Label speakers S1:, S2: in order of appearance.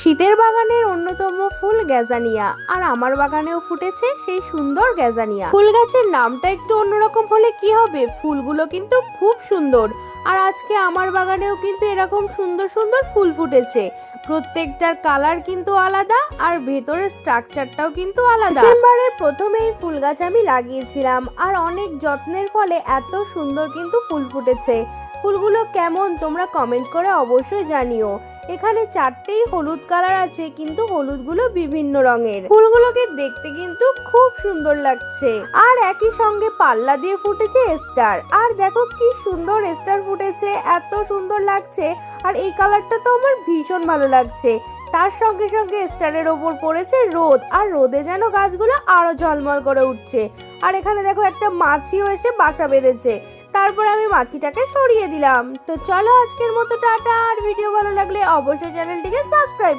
S1: শীতের বাগানের অন্যতম ফুল গ্যাজানিয়া, আর আমার বাগানেও ফুটেছে সেই সুন্দর গ্যাজানিয়া। ফুল গাছের নামটা একটু অন্যরকম হলে কি হবে, ফুলগুলো কিন্তু খুব সুন্দর। আর আজকে আমার বাগানেও কিন্তু এরকম সুন্দর সুন্দর ফুল ফুটেছে। প্রত্যেকটার কালার কিন্তু আলাদা, আর ভেতরের স্ট্রাকচারটাও কিন্তু আলাদা। ডিসেম্বরের প্রথমে এই ফুল গাছ আমি লাগিয়েছিলাম, আর অনেক যত্নের ফলে এত সুন্দর কিন্তু ফুল ফুটেছে। ফুলগুলো কেমন তোমরা কমেন্ট করে অবশ্যই জানিও। এখানে 4টেই হলুদ কালার আছে, কিন্তু হলুদগুলো বিভিন্ন রঙের। ফুলগুলোকে দেখতে কিন্তু খুব সুন্দর লাগছে। আর একই সঙ্গে পাল্লা দিয়ে ফুটেছে স্টার। আর দেখো কি সুন্দর স্টার ফুটেছে, এত সুন্দর লাগছে। আর এই কালারটা তো আমার ভীষণ ভালো লাগছে। তার সঙ্গে সঙ্গে স্টারের ওপর পড়েছে রোদ, আর রোদে যেন গাছগুলো আরো ঝলমল করে উঠছে। আর এখানে দেখো একটা মাছিও এসে বাসা বেঁধেছে। তারপরে আমি মাছিটাকে সরিয়ে দিলাম। তো চলো আজকের মতো টাটা। আর ভিডিও ভালো লাগলে অবশ্যই চ্যানেলটিকে সাবস্ক্রাইব